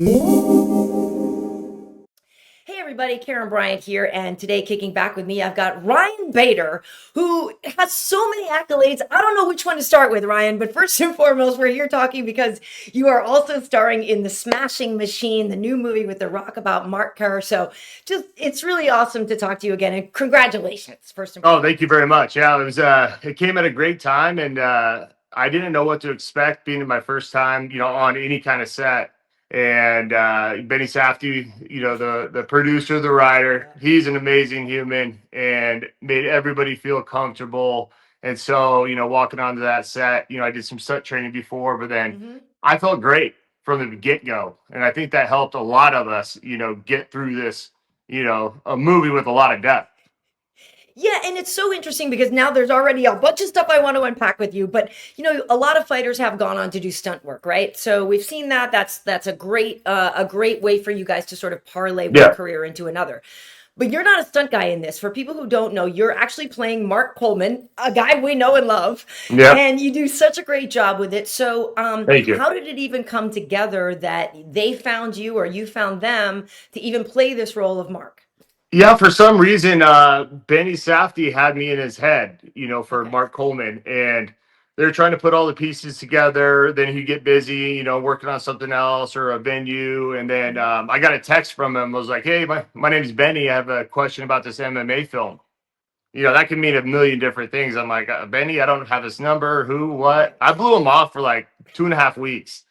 Hey everybody, Karyn Bryant here, and today kicking back with me, I've got Ryan Bader, who has so many accolades. I don't know which one to start with, Ryan, but first and foremost, we're here talking because you are also starring in The Smashing Machine, the new movie with The Rock about Mark Kerr. So it's really awesome to talk to you again, and congratulations, first and Oh, foremost. thank you very much. Yeah, it came at a great time, and I didn't know what to expect being my first time, on any kind of set. And Benny Safdie, the producer, the writer, he's an amazing human and made everybody feel comfortable. And so, walking onto that set, I did some set training before, but then I felt great from the get-go. And I think that helped a lot of us, get through this, a movie with a lot of depth. Yeah, and it's so interesting because now there's already a bunch of stuff I want to unpack with you. But a lot of fighters have gone on to do stunt work, right? So we've seen that. That's a great way for you guys to sort of parlay one Yeah. career into another. But you're not a stunt guy in this. For people who don't know, you're actually playing Mark Coleman, a guy we know and love, Yeah. and you do such a great job with it. So, Thank you. how did it even come together that they found you or you found them to even play this role of Mark? Yeah, for some reason, Benny Safdie had me in his head, for Okay. Mark Coleman, and they're trying to put all the pieces together. Then he'd get busy, working on something else or a venue, and then I got a text from him. I was like, "Hey, my name's Benny. I have a question about this MMA film." That could mean a million different things. I'm like, Benny, I don't have this number. Who? What? I blew him off for like 2.5 weeks.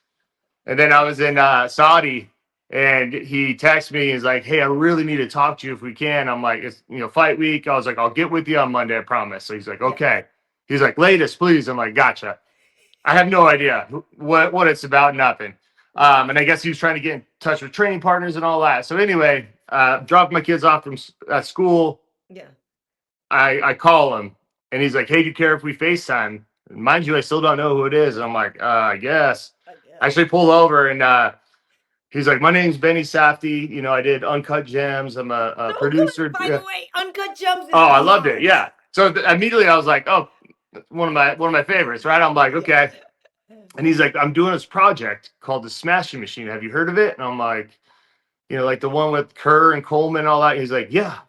And then I was in Saudi, and he texted me. He's like, "Hey, I really need to talk to you if we can." I'm like, "It's fight week." I was like, "I'll get with you on Monday, I promise." So he's like, Yeah. "Okay." He's like, "Latest, please." I'm like, "Gotcha." I have no idea what it's about. Nothing. And I guess he was trying to get in touch with training partners and all that. So anyway, dropped my kids off from school. Yeah. I call him, and he's like, "Hey, do you care if we FaceTime?" Mind you, I still don't know who it is. And I'm like, I guess. I I guess. actually pull over, and he's like, "My name's Benny Safdie. I did Uncut Gems. I'm a So good, producer." by Yeah. the way. Uncut Gems Oh, is I loved it. beyond. Yeah. So immediately I was like, "Oh, one of my favorites." Right. I'm like, Yes. "Okay." And he's like, "I'm doing this project called the Smashing Machine. Have you heard of it?" And I'm like, like the one with Kerr and Coleman and all that. He's like, "Yeah."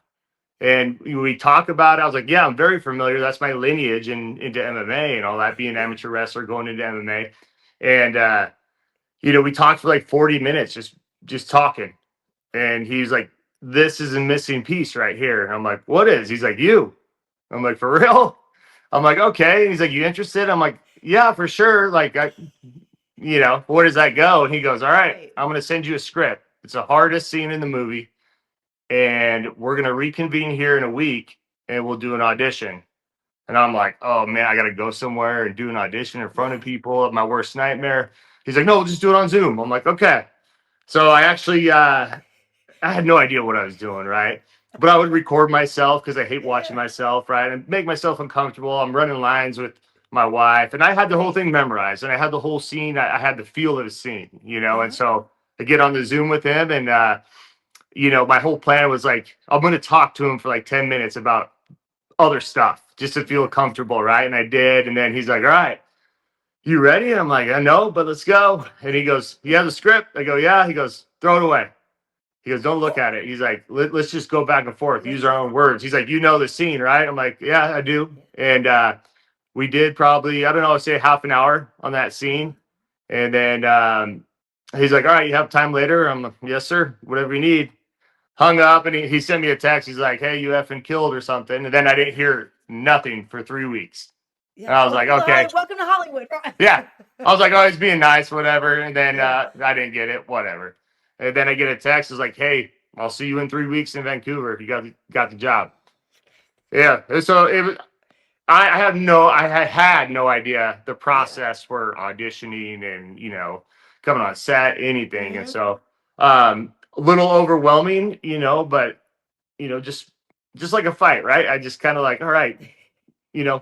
And we talk about it. I was like, "Yeah, I'm very familiar. That's my lineage into MMA and all that, being an amateur wrestler, going into MMA." And we talked for like 40 minutes, just talking. And he's like, "This is a missing piece right here." And I'm like, "What is?" He's like, "You." I'm like, "For real?" I'm like, "Okay." And he's like, "You interested?" I'm like, "Yeah, for sure." Like, where does that go? And he goes, "All right, Right. I'm going to send you a script. It's the hardest scene in the movie. And we're going to reconvene here in a week and we'll do an audition." And I'm like, "Oh man, I got to go somewhere and do an audition in front of Yeah. people. My worst nightmare." He's like, "No, we'll just do it on Zoom." I'm like, "Okay." So I actually, I had no idea what I was doing, right? But I would record myself because I hate watching Yeah. myself, right? And make myself uncomfortable. I'm running lines with my wife, and I had the whole Right. thing memorized, and I had the whole scene. I had the feel of the scene, and Uh-huh. so I get on the Zoom with him, and my whole plan was like, I'm going to talk to him for like 10 minutes about other stuff just to feel Yeah. comfortable, right? And I did, and then he's like, "All right, you ready?" And I'm like, "I know, but let's go." And he goes, "You have the script?" I go, "Yeah." He goes, "Throw it away." He goes, "Don't look Oh, at it." He's like, Let's just go back and forth, use let's our just own words." He's like, "You know the scene, right?" I'm like, "Yeah, I do." yeah. And we did probably, I don't know, say half an hour on that Uh-huh. scene. And then he's like, "All right, you have time later?" I'm like, "Yes, sir. Whatever you need." Hung up, and he sent me a text. He's like, "Hey, you effing killed," or something. And then I didn't hear nothing for 3 weeks. Yeah. And I was like, Welcome to "Okay." Welcome to Hollywood. Yeah. I was like, "Oh, he's being nice, whatever." And then Yeah. I didn't get it, whatever. And then I get a text. It's like, "Hey, I'll see you in 3 weeks in Vancouver. You got the job." Yeah. And so it was. I had no idea the Yeah. process for auditioning and coming on set, anything. And Mm-hmm. so a little overwhelming, but just like a fight, right? I just kind of like, all right,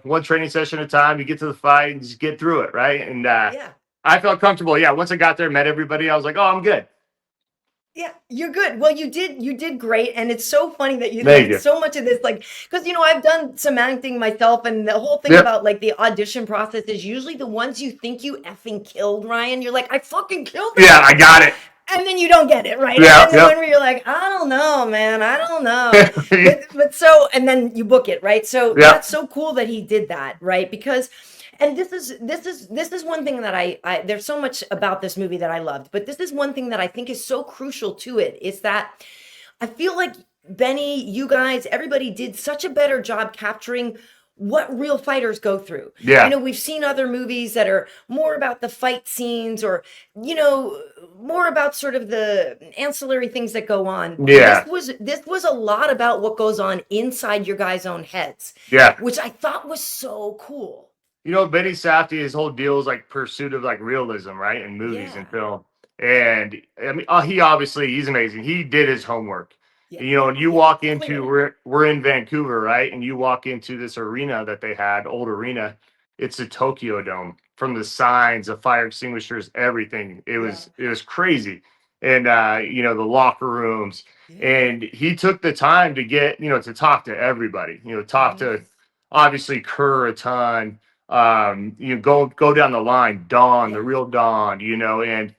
one training session at a time. You get to the fight and just get through it, right? And Yeah. I felt comfortable. Yeah, once I got there, met everybody, I was like, "Oh, I'm good." Yeah, you're good. Well, you did great, and it's so funny that you Thank like you. so much of this, like, because I've done some acting myself, and the whole thing Yep. about like the audition process is usually the ones you think you effing killed, Ryan. You're like, I fucking killed Yeah, them, I got it. and then you don't get it, right? Yeah, And then the one where you're like, I don't know, man, I don't know. yeah, But so, and then you book it, right? So yeah, that's so cool that he did that, right? Because, and this is one thing that I there's so much about this movie that I loved, but this is one thing that I think is so crucial to it is that I feel like Benny, you guys, everybody did such a better job capturing what real fighters go through. yeah, We've seen other movies that are more about the fight scenes or, more about sort of the ancillary things that go on. yeah, This was a lot about what goes on inside your guys' own heads, yeah. which I thought was so cool. Benny Safdie, his whole deal is like pursuit of like realism, right? In movies and Yeah. film. And I mean, he's amazing. He did his homework. Yeah. And you Yeah. walk into, Clearly. we're in Vancouver, right? And you walk into this arena that they had, old arena. It's a Tokyo Dome. From the signs, the fire extinguishers, everything. Yeah. It was crazy. And the locker rooms. Yeah. And he took the time to get, to talk to everybody, talk to Nice. obviously Kerr a ton, you go down the line, Dawn, the Yeah. real Dawn, and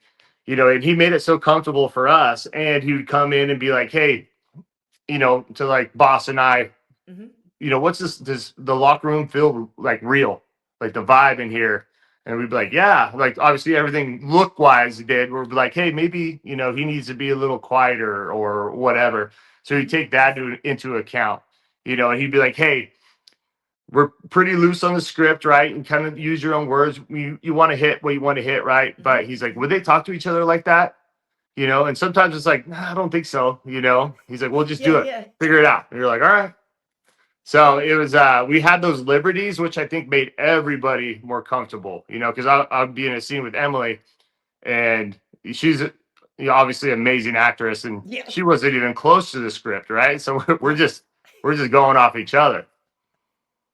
he made it so comfortable for us. And he would come in and be like, hey, to like Boss and I, Hmm. what's this? Does the locker room feel like real, like the vibe in here? And we'd be like, yeah, like obviously everything look wise did. We'd be like, hey, maybe he needs to be a little quieter or whatever. So he'd take that into account, and he'd be like, hey, we're pretty loose on the script, right? And kind of use your own words. You want to hit what you want to hit, right? Hmm. But he's like, would they talk to each other like that? And sometimes it's like, nah, I don't think so. He's like, well, just Yeah. do it, Yeah. figure it out. And you're like, all right. So it was, we had those liberties, which I think made everybody more comfortable, because I'd be in a scene with Emily and she's obviously an amazing actress and Yeah. she wasn't even close to the script, right? So we're Yeah. just, we're just going off each other.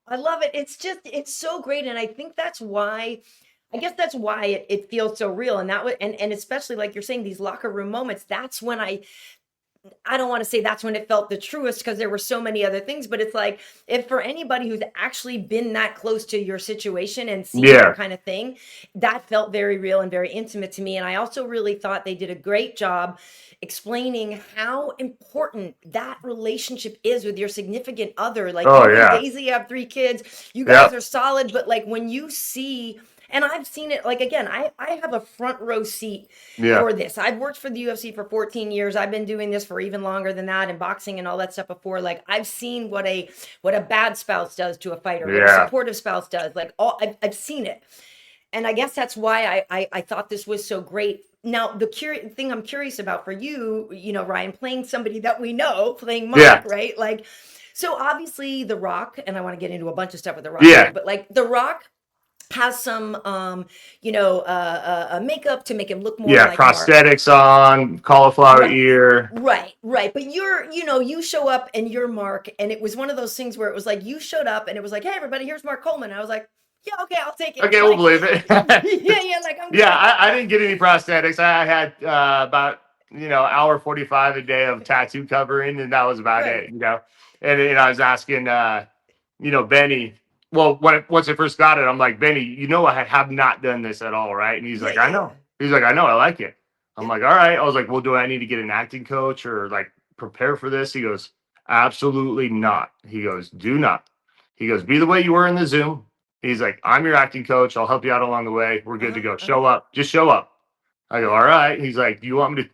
I love it. It's so great. And I think that's why, I guess that's why it feels so real. And that was, and especially like you're saying, these locker room moments, that's when I don't want to say that's when it felt the truest because there were so many other things, but it's like if for anybody who's actually been that close to your situation and seen that Yeah. kind of thing, that felt very real and very intimate to me. And I also really thought they did a great job explaining how important that relationship is with your significant other. Like Oh you and yeah. Daisy have 3 kids, you guys Yep. are solid, but like when you see, and I've seen it, like again, I have a front row seat Yeah. for this. I've worked for the UFC for 14 years. I've been doing this for even longer than that and boxing and all that stuff before. Like I've seen what a bad spouse does to a fighter, what a Yeah. supportive spouse does. Like I've seen it. And I guess that's why I thought this was so great. Now, the thing I'm curious about for you, Ryan, playing somebody that we know, playing Mark, Yeah. right? Like, so obviously The Rock, and I want to get into a bunch of stuff with The Rock too, Yeah. but like The Rock has some makeup to make him look more Yeah. like Mark. Prosthetics on, cauliflower Right. ear. Right. But you show up and you're Mark, and it was one of those things where it was like you showed up and it was like, hey everybody, here's Mark Coleman. And I was like, yeah, okay, I'll take it. Okay, we'll Like, believe it. yeah, like I'm Yeah, good. I didn't get any prosthetics. I had about hour 45 a day of tattoo covering, and that was about Right. it. And I was asking Benny. Well, once I first got it, I'm like, Benny, I have not done this at all, right? And he's Yeah, like, I yeah, know. yeah. He's like, I know, I like it. I'm Yeah. like, all right. I was like, well, do I need to get an acting coach or like prepare for this? He goes, absolutely not. He goes, do not. He goes, be the way you were in the Zoom. He's like, I'm your acting coach. I'll help you out along the way. We're good to Uh-huh. go. Uh-huh. Show up. Just show up. I go, Yeah. all right. He's like, do you want me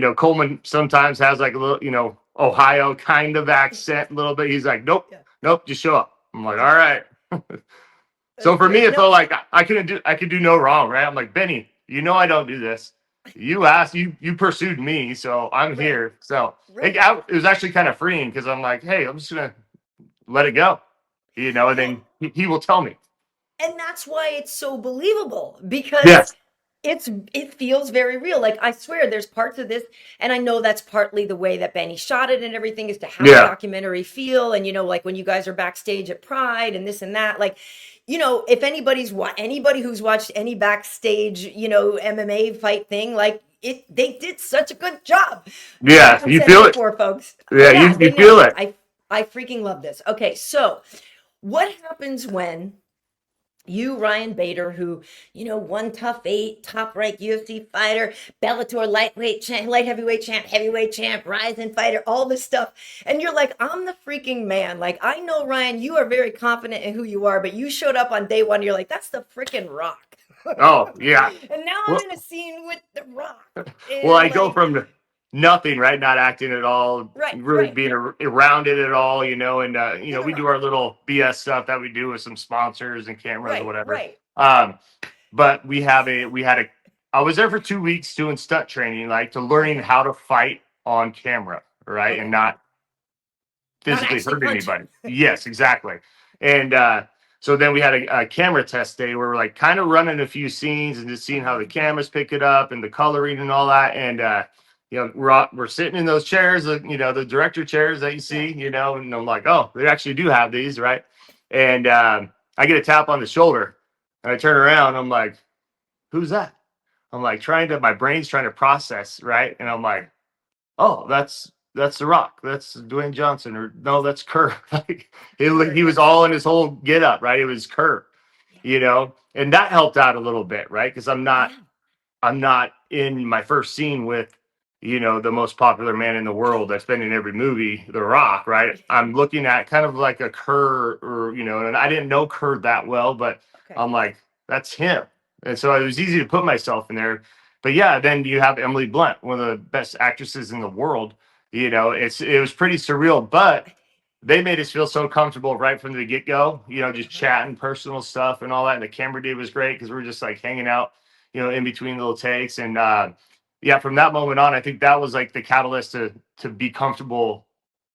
to, Coleman sometimes has like a little, Ohio kind of accent a little bit. He's like, nope, Yeah. nope, just show up. I'm like, Okay. all right. So That's for me, great. it No. felt like I could do no wrong, right? I'm like, Benny, I don't do this. You asked, you pursued me, so I'm Right. here. So Right. it was actually kind of freeing because I'm like, hey, I'm just gonna let it go, and Yeah. then he will tell me. And that's why it's so believable because Yes. it feels very real. Like I swear there's parts of this, and I know that's partly the way that Benny shot it and everything is to have a Yeah. documentary feel. And like when you guys are backstage at Pride and this and that, like, if anybody who's watched any backstage, MMA fight thing, like they did such a good job. Yeah. I've You said it feel it. before, folks. Yeah. Yeah, You they feel nailed it. it. I freaking love this. Okay, so what happens when You, Ryan Bader, who, won Tough Eight, top-ranked UFC fighter, Bellator lightweight champ, light heavyweight champ, rising fighter, all this stuff. And you're like, I'm the freaking man. Like, I know, Ryan, you are very confident in who you are, but you showed up on day one, you're like, that's the freaking Rock. Oh yeah. And now I'm Well, in a scene with the Rock. well, And I go like, from nothing, right? Not acting at all, right, really right, being around it at all, and no, no, we no, do our little BS stuff that we do with some sponsors and cameras or right, whatever. right. But I was there for 2 weeks doing stunt training, like to learning Okay, how to fight on camera, right? And okay. not Not physically actually hurt punching. anybody. Yes, exactly. And so then we had a camera test day where we're like kind of running a few scenes and just seeing how the cameras pick it up and the coloring and all that. And we're sitting in those chairs, the director chairs that you Yeah. see, and I'm like, oh, they actually do have these, right? And I get a tap on the shoulder, and I turn around. I'm like, who's that? I'm like my brain's trying to process, right? And I'm like, oh, that's The Rock. That's Dwayne Johnson, or no, that's Kerr. Like Kerr, he yeah. was all in his whole get up, right? It was Kerr, Yeah. and that helped out a little bit, right? Because Yeah. I'm not in my first scene with, the most popular man in the world that's been in every movie, The Rock, right? I'm looking at kind of like a Kerr, or, and I didn't know Kerr that well, but Okay. I'm like, that's him. And so it was easy to put myself in there. But yeah, then you have Emily Blunt, one of the best actresses in the world. It was pretty surreal, but they made us feel so comfortable right from the get go, just Uh-huh. chatting personal stuff and all that. And the camera day was great because we are just like hanging out, in between little takes. And yeah, from that moment on, I think that was like the catalyst to be comfortable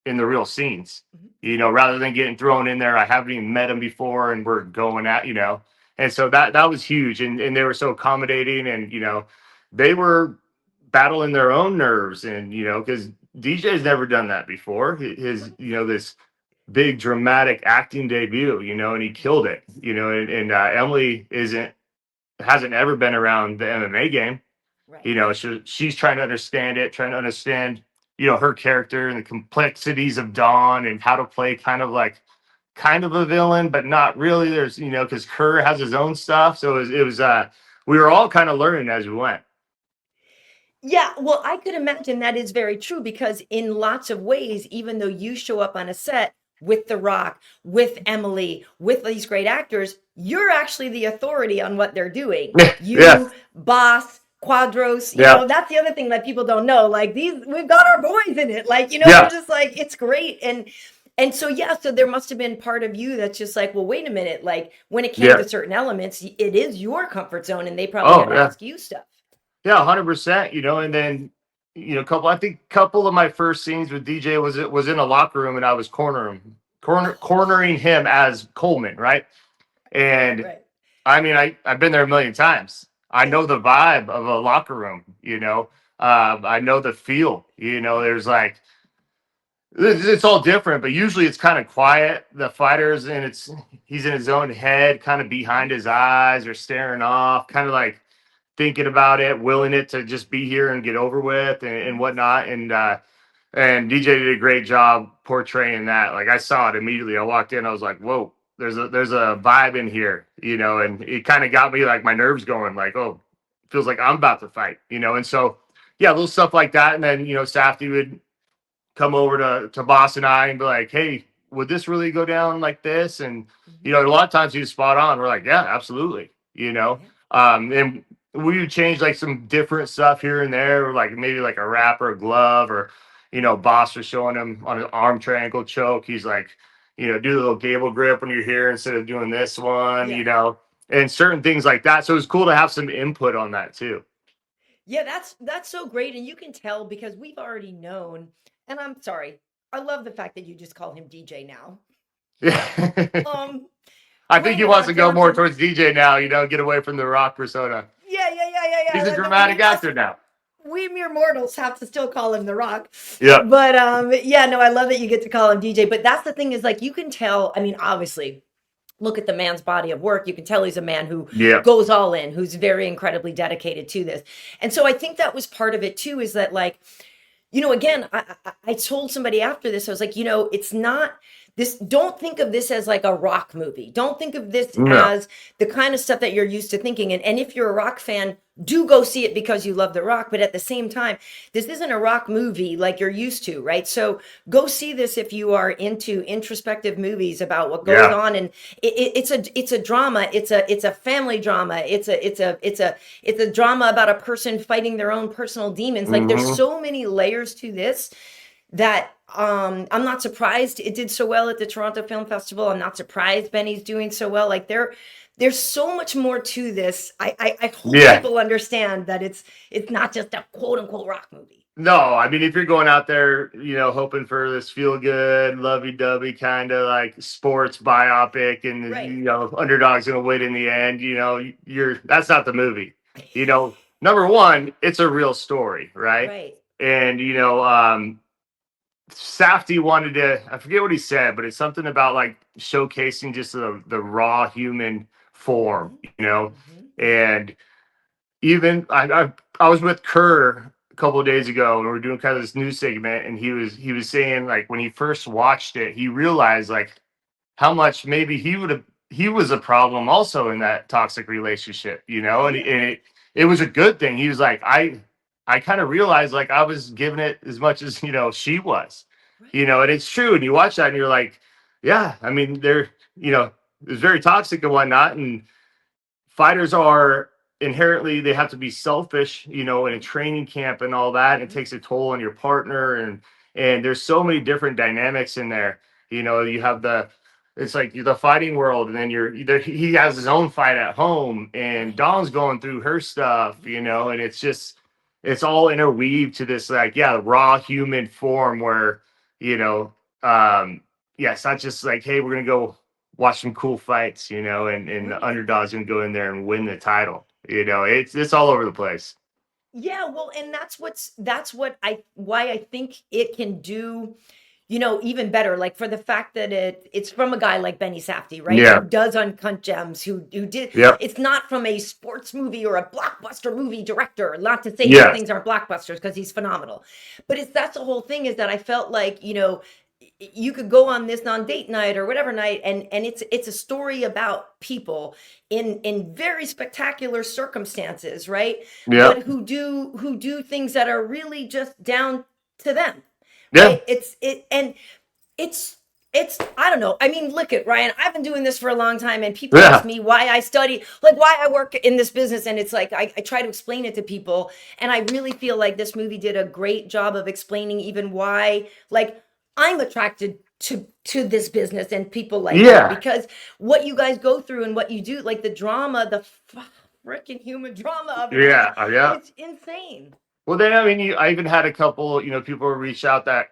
in the real scenes, Mhm. rather than getting thrown in there. I haven't even met them before and we're going at, and so that was huge. And they were so accommodating, and they were battling their own nerves, and because DJ's never done that before. His, this big dramatic acting debut, and he killed it, and Emily hasn't ever been around the MMA game. Right. She's trying to understand it, trying to understand, her character and the complexities of Dawn and how to play kind of a villain, but not really. There's, because Kerr has his own stuff. So we were all kind of learning as we went. Yeah, well, I could imagine that is very true because in lots of ways, even though you show up on a set with The Rock, with Emily, with these great actors, you're actually the authority on what they're doing. Yeah. You, Boss, Quadros, Yeah. that's the other thing that people don't know. Like we've got our boys in it. Like, we're Yeah. just like, it's great. And so, yeah, so there must have been part of you that's just like, well, wait a minute. Like when it came Yeah. to certain elements, it is your comfort zone and they probably Oh, had to yeah. ask you stuff. Yeah, 100%. And then couple of my first scenes with DJ was in a locker room, and I was cornering him as Coleman, right? Right, And right. I mean, I've been there a million times. I Yeah. know the vibe of a locker room. I know the feel. There's like it's all different, but usually it's kind of quiet. The fighters, and he's in his own head, kind of behind his eyes or staring off, kind of like thinking about it, willing it to just be here and get over with, and Mhm. whatnot. And DJ did a great job portraying that. Like I saw it immediately. I walked in, I was like, whoa, there's a vibe in here, and it kind of got me like my nerves going, like, oh, feels like I'm about to fight, and so yeah, little stuff like that. And then Safdie would come over to Boss and I and be like, hey, would this really go down like this? And Mhm. a lot of times he was spot on. We're like, yeah, absolutely. Yeah. And we would change like some different stuff here and there, or like maybe like a wrap or a glove, or Boss was showing him on an arm triangle choke. He's like, do the little gable grip when you're here instead of doing this one, Yeah. and certain things like that. So it was cool to have some input on that too. Yeah, that's so great. And you can tell because we've already known, and I'm sorry, I love the fact that you just call him DJ now. Yeah. Um, I think Dwayne he The wants Rock to go more Johnson. towards DJ now, get away from the Rock persona. Yeah, yeah, yeah, yeah, He's a yeah. But dramatic actor now. we mere mortals have to still call him The Rock. Yeah. But yeah, no, I love that you get to call him DJ. But that's the thing is like you can tell, I mean, obviously, look at the man's body of work. You can tell he's a man who Yeah. goes all in, who's very incredibly dedicated to this. And so I think that was part of it too, is that like again, I told somebody after this, I was like, it's not don't think of this as like a rock movie. Don't think of this No. as the kind of stuff that you're used to thinking. And if you're a rock fan, do go see it because you love the rock. But at the same time, this isn't a rock movie like you're used to, right? So go see this if you are into introspective movies about what goes Yeah. on. And it's a drama. It's a family drama. It's a drama about a person fighting their own personal demons. Like there's Hmm. so many layers to this that I'm not surprised it did so well at the Toronto Film Festival. I'm not surprised Benny's doing so well. Like there's so much more to this. I hope Yeah. people understand that it's not just a quote unquote rock movie. No, I mean, if you're going out there, hoping for this feel good, lovey dovey kind of like sports biopic and, Right. underdog's going to win in the end, that's not the movie. Number one, it's a real story, right? Right. And, Safdie wanted to, I forget what he said, but it's something about like showcasing just the raw human form, and even I was with Kerr a couple of days ago and we were doing kind of this news segment, and he was saying like when he first watched it, he realized like how much maybe he was a problem also in that toxic relationship, and, Yeah. it was a good thing. He was like, I kind of realized like I was giving it as much as she was, Right. and it's true. And you watch that and you're like, yeah, I mean it's very toxic and whatnot, and fighters are inherently, they have to be selfish, in a training camp and all that. It Mhm. takes a toll on your partner, and there's so many different dynamics in there. You have it's like the fighting world, and then he has his own fight at home, and Right. Dawn's going through her stuff, Yes. and it's all interweaved to this like, yeah, raw human form where, you know, yeah, it's not just like, hey, we're gonna go watch some cool fights, and the Right. underdog's gonna go in there and win the title. It's all over the place. Yeah, well, and that's what I why I think it can do, even better. Like for the fact that it's from a guy like Benny Safdie, right? Who Yeah. does Uncut Gems, who did Yep. it's not from a sports movie or a blockbuster movie director. Not to say his Yes. things aren't blockbusters because he's phenomenal. But that's the whole thing is that I felt like, you could go on this on date night or whatever night, and it's a story about people in very spectacular circumstances, right? But Yep. who do things that are really just down to them, Yeah. right? It's I don't know. I mean, look at Ryan. I've been doing this for a long time, and people ask Yeah. me why I study, like why I work in this business, and it's like I try to explain it to people, and I really feel like this movie did a great job of explaining even why, like I'm attracted to this business and people like you Yeah. because what you guys go through and what you do, like the drama, the freaking human drama of it all, Yeah. Yeah. it's insane. Well, then, I mean, I even had a couple, people reach out that,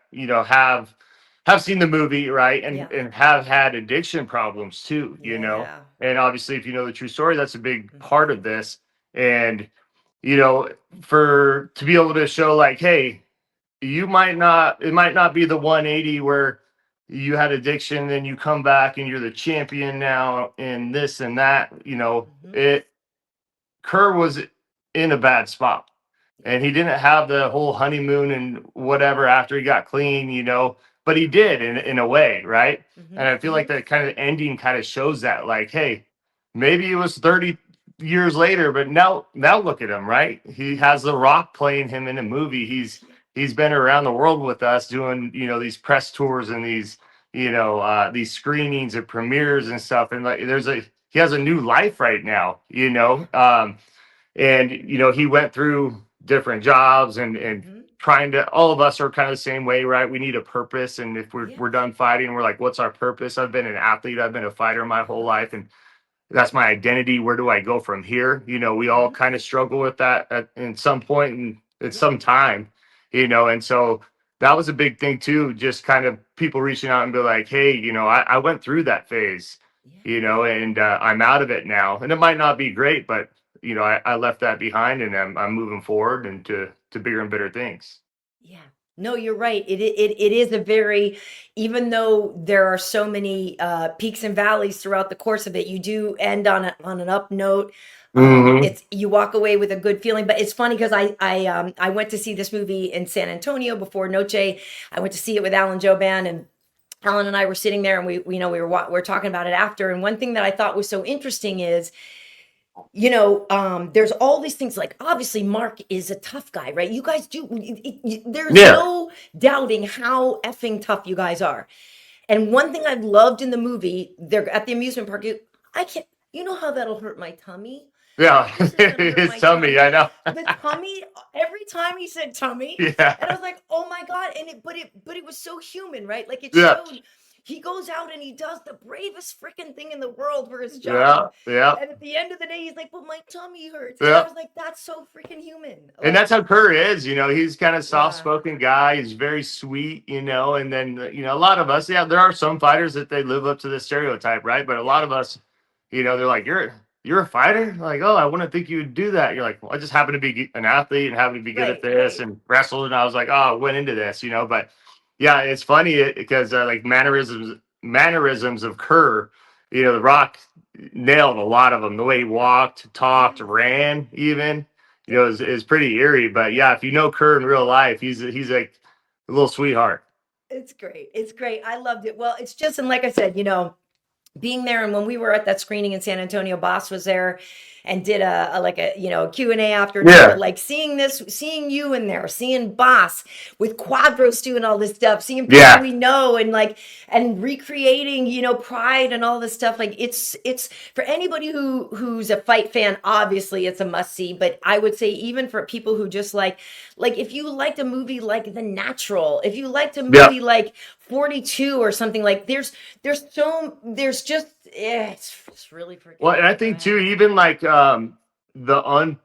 have seen the movie, right, and Yeah. and have had addiction problems too. Yeah. And obviously, if you know the true story, that's a big part Mhm. of this. And you know, for to be able to show like, hey, it might not be the 180 where you had addiction, then you come back and you're the champion now, and this and that. Mhm. It Kerr was in a bad spot, Yeah. and he didn't have the whole honeymoon and whatever after he got clean, but he did in a way, right? And Mhm. I feel like Mhm. that kind of ending kind of shows that, like, hey, maybe it was 30 years later, but now look at him, right? He has The Rock playing him in a movie. He's been around the world with us doing, these press tours and these screenings and premieres and stuff. And like, he has a new life right now, and he went through different jobs, and Mhm. trying to, all of us are kind of the same way, right? We need a purpose, and if we're Yes. done fighting, we're like, what's our purpose? I've been an athlete, I've been a fighter my whole Uh-huh. life, and that's my identity. Where do I go from here? We all Mhm. kind of struggle with that in some point and at Yep. some time, and so that was a big thing too, just kind of people reaching out and be like, hey, I went through that phase, Yeah. and I'm out of it now, and it might not be great, but I left that behind, and I'm moving forward and to bigger and better things. Yeah. No, you're right. It is a very, even though there are so many peaks and valleys throughout the course of it, you do end on an up note. Hmm. It's you walk away with a good feeling. But it's funny because I went to see this movie in San Antonio before Noche. I went to see it with Alan Joban, and Alan and I were sitting there, and we were talking about it after. And one thing that I thought was so interesting is, there's all these things, like obviously Mark is a tough guy, right? You guys do. There's Yeah. no doubting how effing tough you guys are. And one thing I've loved in the movie, they're at the amusement park. I can't. You know how that'll hurt my tummy? Yeah. This is gonna hurt His my tummy, I tummy. know. The tummy, every time he said tummy, and I Yeah. was like, oh my God. But it was so human, right? Like it Yeah. showed he goes out and he does the bravest freaking thing in the world for his Yeah. job. Yeah. And at the end of the day, he's like, but my tummy hurts. And I Yeah. was like, that's so freaking human. And Like, that's how Kerr is, he's kind of yeah, soft-spoken guy. He's very sweet, and then a lot of us, yeah, there are some fighters that they live up to the stereotype, right? But a yeah, lot of us, they're like, you're a fighter? Like, oh, I wouldn't think you would do that. You're like, well, I just happen to be an athlete and happen to be good at right, this right. and wrestled, and I was like, oh, I went into this, but yeah, it's funny because like mannerisms of Kerr, The Rock nailed a lot of them. The way he walked, talked, Yeah. ran, even is pretty eerie. But yeah, if you know Kerr in real life, he's like a little sweetheart. It's great. It's great. I loved it. Well, it's just, and like I said, being there, and when we were at that screening in San Antonio, Boss was there and did a like a Q&A after and all, but Yeah, like seeing you in there, seeing Boss with Quadros doing all this stuff, seeing people yeah, we know, and like and recreating Pride and all this stuff. Like it's for anybody who's a fight fan, obviously it's a must see, but I would say even for people who just like if you liked a movie like The Natural, if you liked a yeah. movie like 42 or something, like there's just it's really Well, freaking and I good, think too, Ryan. even like the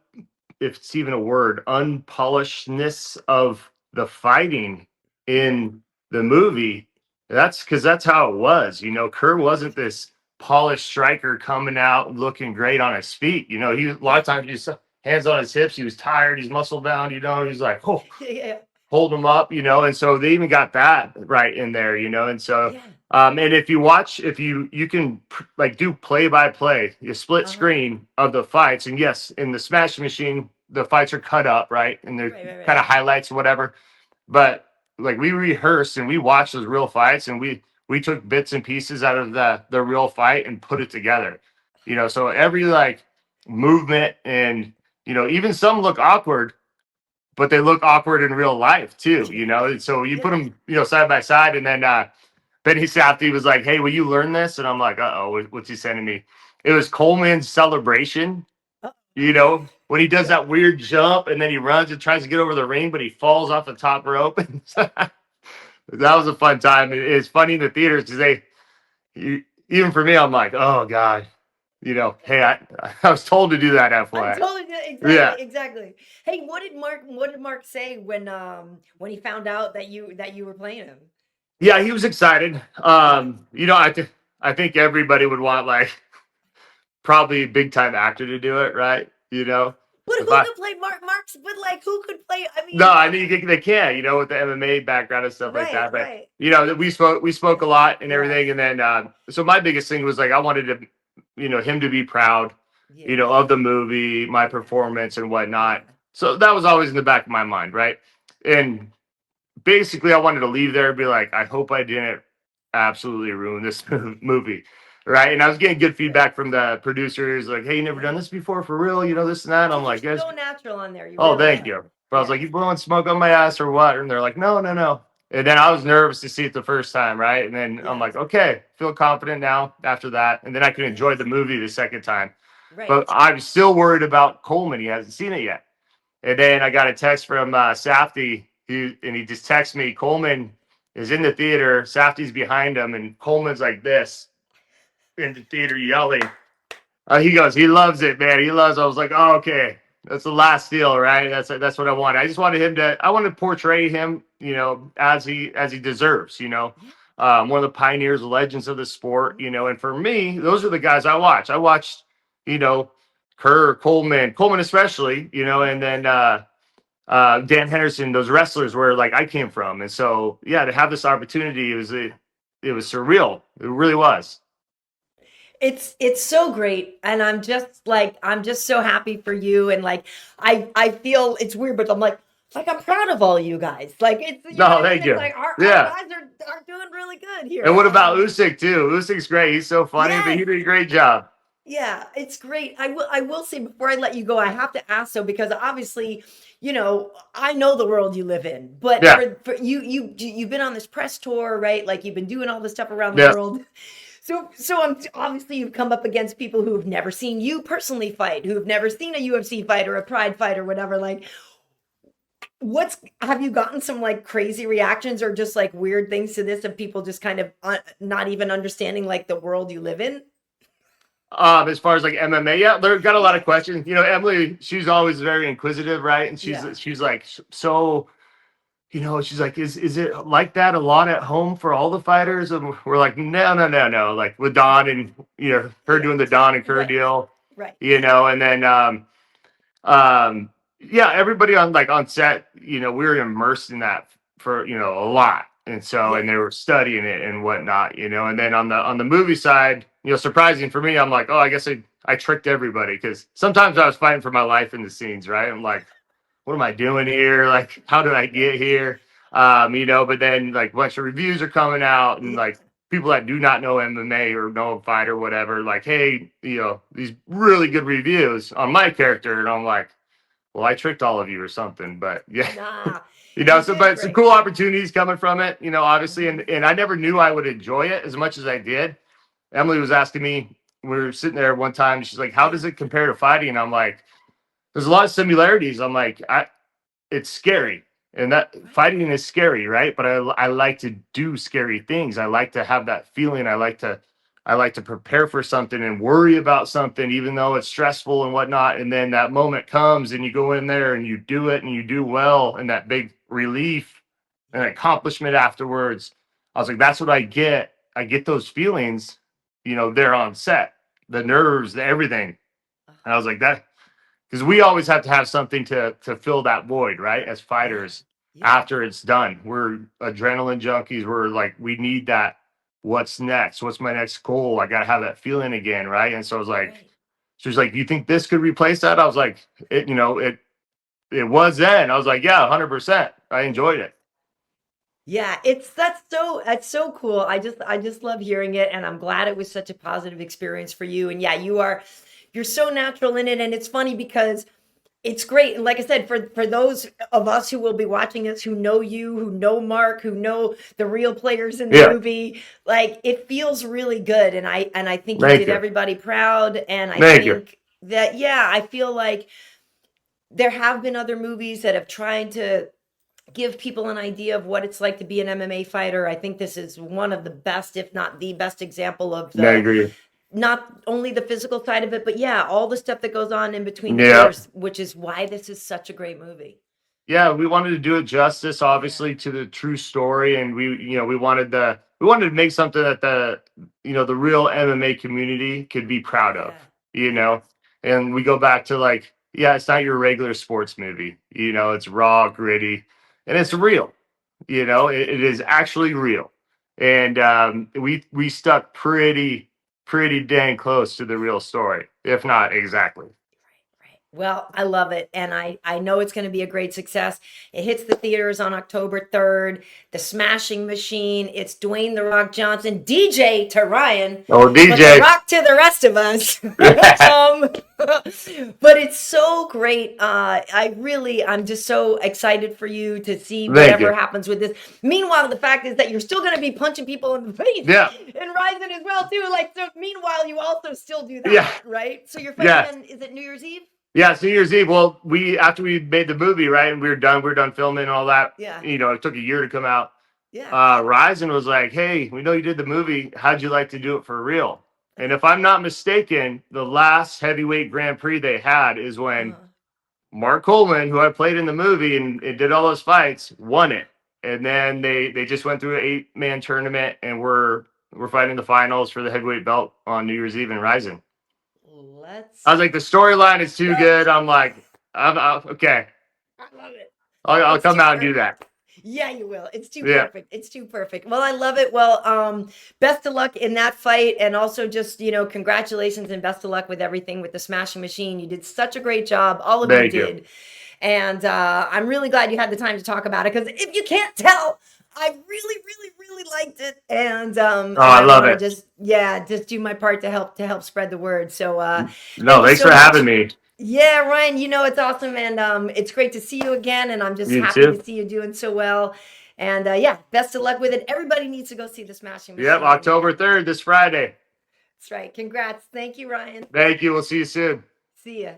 if it's even a word, unpolishedness of the fighting Yeah. in the movie. That's because that's how it was. Kerr Right. wasn't this polished striker coming out looking great on his feet. He a lot Yeah. of times you saw hands on his hips. He was tired. He's muscle bound. He's like, oh, Yeah. hold him up. And so they even got that right in there. And so. Yeah. And if you watch, if you can like do play by play, you split Uh-huh. screen of the fights, and yes, in the Smash Machine, the fights are cut up, right, and they're Right, right, kind right. of highlights or whatever. But like we rehearsed and we watched those real fights, and we took bits and pieces out of the real fight and put it together. So every like movement and even some look awkward, but they look awkward in real life too. And so you put Yeah. them side by side, and then Benny Safdie was like, "Hey, will you learn this?" And I'm like, "Uh oh, what's he sending me?" It was Coleman's celebration. Oh, When he does yeah. that weird jump and then he runs and tries to get over the ring, but he falls off the top rope. That was a fun time. It's funny in the theaters because even for me, I'm like, "Oh God, hey, I was told to do that." I FYI. totally did. Yeah, Exactly. Hey, what did Mark say when he found out that you were playing him? yeah, he was excited. Yeah. I think everybody would want like probably a big time actor to do it, right? But If who I could play Mark's, but like who could play, I no, mean, I mean they can, with the MMA background and stuff like right, that. But right. we spoke a lot and Yes. everything, and then so my biggest thing was like I wanted to, him to be proud, Yes. of the movie, my Yeah. performance and whatnot. Yeah. So that was always in the back of my mind, right? And basically I wanted to leave there and be like, I hope I didn't absolutely ruin this movie. Right. And I was getting good Right. feedback from the producers, like, hey, you never done Right. this before for real, this and that. And I'm You're like, yes. so natural on there. You Oh, really thank are. you. But I was like, Yes. you blowing smoke on my ass or what? And they're like, no, no, no. And then I was nervous to see it the first time, right? And then I'm Yes. like, okay, feel confident now after that. And then I could enjoy the Yes. movie the second time. But Right. I'm still worried about Coleman. He hasn't seen it yet. And then I got a text from Safdie, and he just texted me, Coleman is in the theater, Safdie's behind him, and Coleman's like this in the theater yelling. He goes, he loves it, man. He loves. I was like, oh, okay, that's the last deal, right? That's what I wanted. I just wanted him to. I wanted to portray him, as he deserves. Yeah. One of the pioneers, legends of the sport. And for me, those are the guys I watch. I watched, you know, Kerr, Coleman especially, and Yes. then Dan Henderson, those wrestlers where like I came from, and so yeah, to have this opportunity, it was surreal. It really was. It's so great, and I'm just so happy for you, and like I feel it's weird, but I'm like like I'm proud of all you guys. Like it's you know No, what I mean? thank It's you. like our Yeah. guys are doing really good And here. what about Usyk too? Usyk's great. He's so funny, but Yes. he did a great job. Yeah, it's great. I will say before I let you go, I have to ask though, because obviously, I know the world you live in, but Yeah. for you've been on this press tour, right? Like you've been doing all this stuff around the Yeah. world. So I'm obviously you've come up against people who have never seen you personally fight, who have never seen a UFC fight or a Pride fight or whatever. Like, what's have you gotten some like crazy reactions or just like weird things to this of people just kind of not even understanding like the world you live in? As far as like MMA, yeah, there got a lot Yeah, of questions. Emily, she's always very inquisitive, right? And she's yeah, she's like so, she's like, is it like that a lot at home for all the fighters? And we're like, no, no, no, no. Like with Don and her yeah. doing the Don and Kerr Right, deal, right. and then um yeah, everybody on set, we were immersed in that for a lot. And so, Yeah. and they were studying it and whatnot, and then on the movie side, surprising for me, I'm like, oh, I guess I tricked everybody, because sometimes I was fighting for my life in the scenes, right? I'm like, what am I doing here? Like, how did I get here? But then like a bunch of reviews are coming out, and Yeah. like people that do not know MMA or know a fight or whatever, like, hey, these really good reviews on my character. And I'm like, well, I tricked all of you or something. But yeah, Nah, you so did but some great. cool opportunities coming from it, obviously, Mhm. and I never knew I would enjoy it as much as I did. Emily was asking me, we were sitting there one time, she's like, how Yeah. does it compare to fighting? And I'm like, there's a lot of similarities. I'm like, it's scary, and that Right. fighting is scary, right? But I like to do scary things. I like to have that feeling. I like to prepare for something and worry about something, even though it's stressful and whatnot. And then that moment comes, and you go in there and you do it, and you do well, and that big relief and Yeah. accomplishment afterwards. I was like, that's what I get. I get those feelings, there on set, the nerves, the everything. And I Uh-huh. was like, that, because we always have to have something to fill that void, right? As Yeah. fighters, Yeah. after it's done, we're adrenaline junkies. We're like, we need that. What's next? What's my next goal? I gotta have that feeling again, right? And so I was like, Right. she was like, "You think this could replace that?" I was like, it was then. I was like, "Yeah, 100%. I Yeah. enjoyed it." Yeah, that's so cool. I just love hearing it, and I'm glad it was such a positive experience for you. And yeah, you're so natural in it, and it's funny because it's great. And like I said, for those of us who will be watching this, who know you, who know Mark, who know the real players in the Yeah, movie, like it feels really good. And I think you thank did you, everybody proud. And I thank you. think that yeah, I feel like there have been other movies that have tried to give people an idea of what it's like to be an MMA fighter. I think this is one of the best, if not the best example of I the agree. not only the physical side of it, but yeah, all the stuff that goes on in between the Yeah, ears, which is why this is such a great movie. yeah, we wanted to do it justice, Yeah, obviously, to the true story, and we wanted to make something that the real MMA community could be proud of, yeah, you yeah, know. And we go back to like, yeah, it's not your regular sports movie, it's raw, gritty, and it's real. It is actually real, and we stuck pretty dang close to the real story, if not exactly. right. Well, I love it, and I know it's going to be a great success. It hits the theaters on October 3rd. The Smashing Machine. It's Dwayne the Rock Johnson, DJ to Ryan, Oh, but the DJ. Rock to the rest of us. But it's so great. I'm just so excited for you to see Thank whatever you. happens with this. Meanwhile, the fact is that you're still going to be punching people in the face Yeah, and Ryzen as well too. Like so. Meanwhile, you also still do yeah, that, right? So you're fighting yeah. on. Is it New Year's Eve? Yeah, it's New Year's Eve. Well, we after we made the movie, right, and we were done filming and all that. Yeah, It took a year to come out. yeah. Ryzen was like, "Hey, we know you did the movie. How'd you like to do it for real?" And Uh-huh. if I'm not mistaken, the last heavyweight Grand Prix they had is when Uh-huh. Mark Coleman, who I played in the movie and it did all those fights, won it. And then they just went through an 8-man tournament, and we're fighting the finals for the heavyweight belt on New Year's Eve in Ryzen. I Let's was like, the storyline is too go. good. I'm like, okay. I love it. I'll It's come too out and do perfect. that. Yeah, you will. It's too Yeah. perfect. It's too perfect. Well, I love it. Well, best of luck in that fight, and also just congratulations and best of luck with everything with the Smashing Machine. You did such a great job. All of you Thank you. did. And I'm really glad you had the time to talk about it, because if you can't tell, I really, really, really liked it. And I I love want to it. just do my part to help spread the word. So No, thank you thanks so for much. having me. Yeah, Ryan, it's awesome, and it's great to see you again, and I'm just You happy too. to see you doing so well. And yeah, best of luck with it. Everybody needs to go see the Smashing Machine. Yep, October 3rd, this Friday. That's right. Congrats. Thank you, Ryan. Thank you. We'll see you soon. See ya.